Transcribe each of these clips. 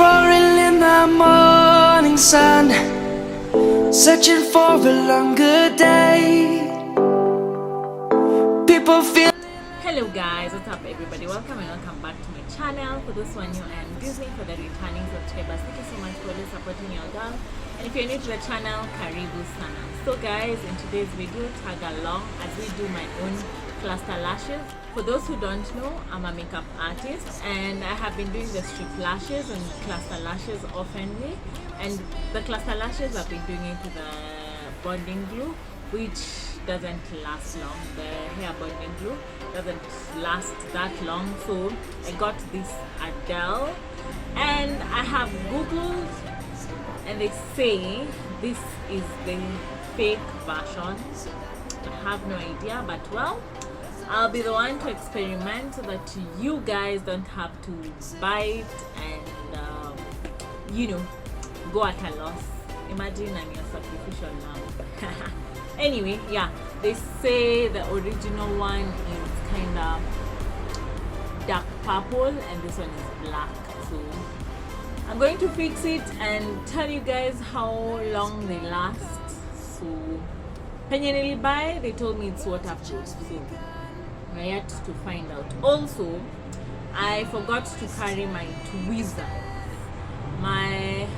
roaring in the morning sun, searching for a longer day. People feel. Hello guys, what's up everybody? Welcome and welcome back to my channel. For this one new and Disney, for the returning subscribers, thank you so much for always supporting your girl. And if you're new to the channel, karibu sana. So guys, in today's video, tag along as we do my own cluster lashes. For those who don't know, I'm a makeup artist and I have been doing the strip lashes and cluster lashes oftenly. And the cluster lashes, I've been doing it with the bonding glue, which doesn't last long. The hair bonding glue doesn't last that long, so I got this Ardel and I have googled and they say this is the fake version. I have no idea, but well, I'll be the one to experiment so that you guys don't have to buy it and go at a loss. Imagine I'm your sacrificial lamb. Anyway, yeah, they say the original one is kind of dark purple and this one is black, so I'm going to fix it and tell you guys how long they last. So penye nilibuy, they told me it's waterproof, so I had to find out. Also, I forgot to carry my tweezers.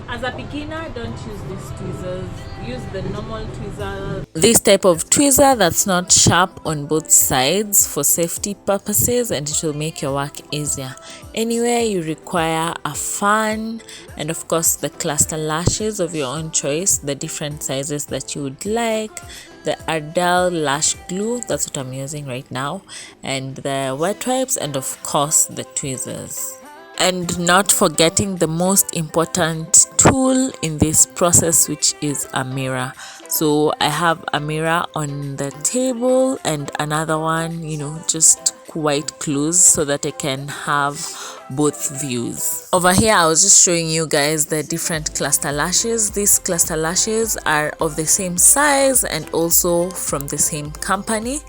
As a beginner, don't use these tweezers. Use the normal tweezer. This type of tweezer that's not sharp on both sides for safety purposes, and it will make your work easier. Anyway, you require a fan and of course the cluster lashes of your own choice, the different sizes that you would like, the Ardel lash glue, that's what I'm using right now, and the wet wipes, and of course the tweezers. And not forgetting the most important tool in this process, which is a mirror. So I have a mirror on the table and another one, just quite close so that I can have both views. Over here I was just showing you guys the different cluster lashes. These cluster lashes are of the same size and also from the same company,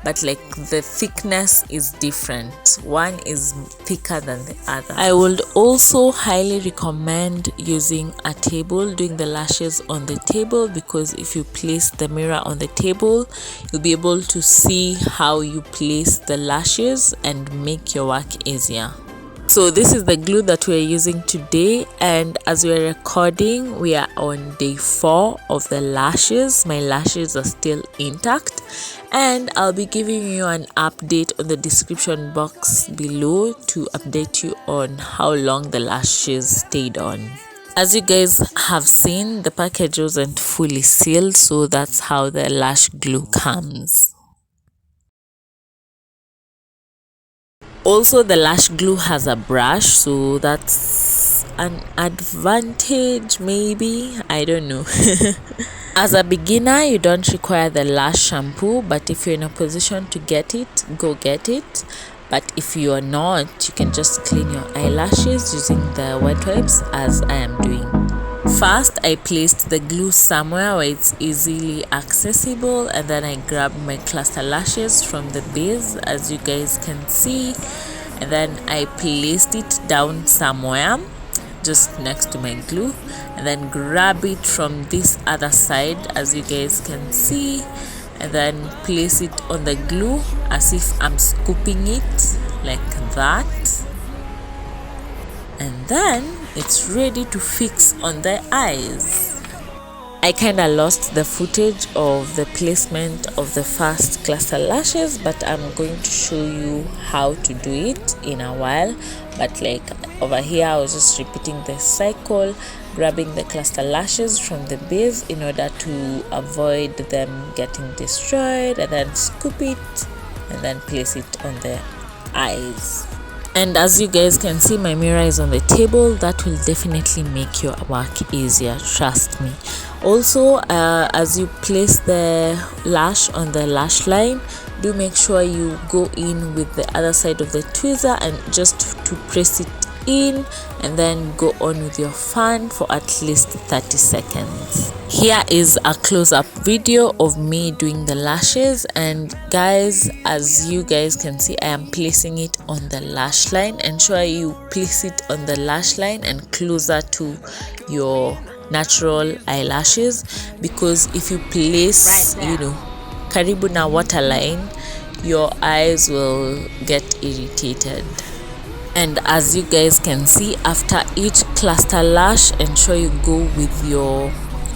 but like the thickness is different. One is thicker than the other. I would also highly recommend using a table, doing the lashes on the table, because if you place the mirror on the table, you'll be able to see how you place the lashes and make your work easier. So this is the glue that we're using today, and as we're recording, we are on day 4 of the lashes. My lashes are still intact, and I'll be giving you an update on the description box below to update you on how long the lashes stayed on. As you guys have seen, the package wasn't fully sealed, so that's how the lash glue comes. Also, the lash glue has a brush, so that's an advantage, maybe, I don't know. As a beginner, you don't require the lash shampoo, but if you're in a position to get it, go get it. But if you are not, you can just clean your eyelashes using the wet wipes, as I am doing. First, I placed the glue somewhere where it's easily accessible, and then I grabbed my cluster lashes from the base, as you guys can see, and then I placed it down somewhere just next to my glue, and then grab it from this other side, as you guys can see, and then place it on the glue as if I'm scooping it like that, and then it's ready to fix on the eyes. I kinda lost the footage of the placement of the first cluster lashes, but I'm going to show you how to do it in a while. But like over here, I was just repeating the cycle, grabbing the cluster lashes from the base in order to avoid them getting destroyed, and then scoop it and then place it on the eyes. And as you guys can see, my mirror is on the table. That will definitely make your work easier, trust me. Also, as you place the lash on the lash line, do make sure you go in with the other side of the tweezer and just to press it in and then go on with your fan for at least 30 seconds. Here is a close-up video of me doing the lashes, and guys, as you guys can see, I am placing it on the lash line. Ensure you place it on the lash line and closer to your natural eyelashes, because if you place karibu na waterline, your eyes will get irritated. And as you guys can see, after each cluster lash, ensure you go with your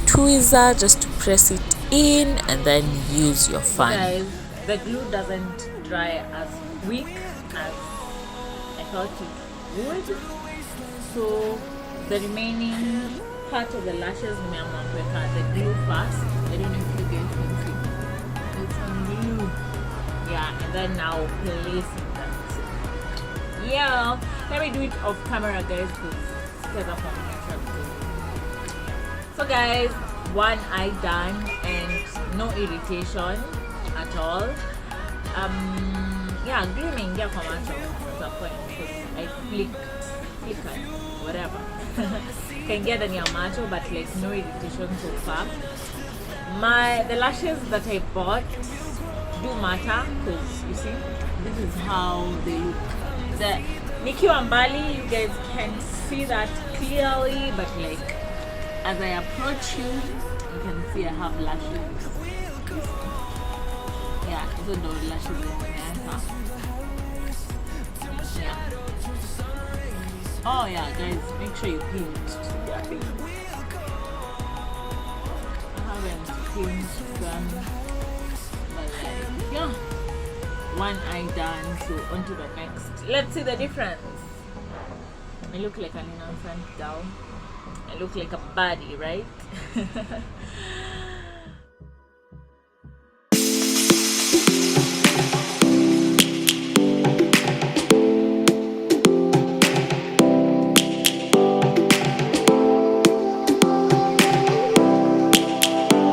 tweezer just to press it in and then use your fan. Guys, the glue doesn't dry as quick as I thought it would, so the remaining part of the lashes nimeamua kuweka the glue first. I don't know if you guys can see, it's some glue, yeah, and then now place it. Yeah, let me do it off camera, guys, because so guys, one eye done and no irritation at all. Yeah, glue imeingia kwa macho at a point because I flickered, whatever. Can get in your macho, but like no irritation so far. The lashes that I bought do matter, because you see, this is how they look. The nikiwa mbali, you guys can see that clearly, but like as I approach you, you can see I have lashes. Yeah, even though lashes are yeah. Oh yeah, guys, make sure you pinch. I haven't pinched them, but like, yeah. One eye done, so on to the next. Let's see the difference. I look like an innocent doll. I look like a baddie, right?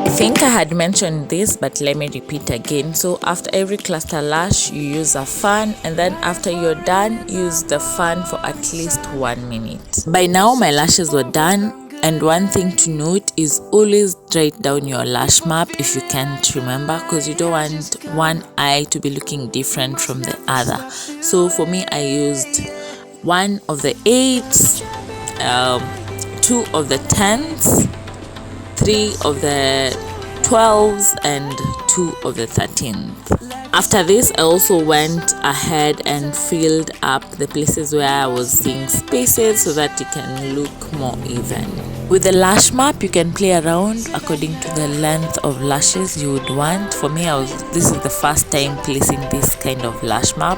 I think I had mentioned this, but let me repeat again. So after every cluster lash, you use a fan, and then after you're done, use the fan for at least 1 minute. By now my lashes were done, and one thing to note is always write down your lash map if you can't remember, because you don't want one eye to be looking different from the other. So for me, I used 1 of the 8s, 2 of the 10s, 3 of the 12s, and 2 of the 13th. After this, I also went ahead and filled up the places where I was seeing spaces so that it can look more even. With the lash map, you can play around according to the length of lashes you would want. For me, this is the first time placing this kind of lash map.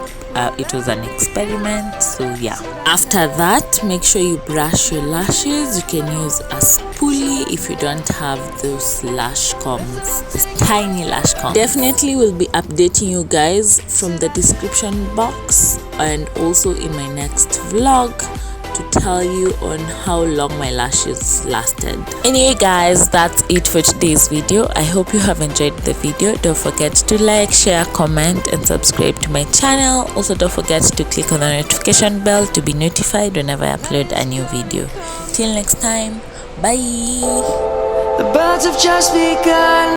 It was an experiment, so yeah. After that, make sure you brush your lashes. You can use a spoolie if you don't have those lash combs, this tiny lash comb. Definitely will be updating you guys from the description box and also in my next vlog to tell you on how long my lashes lasted. Anyway guys, that's it for today's video. I hope you have enjoyed the video. Don't forget to like, share, comment and subscribe to my channel. Also don't forget to click on the notification bell to be notified whenever I upload a new video. Till next time, bye. The birds have just begun.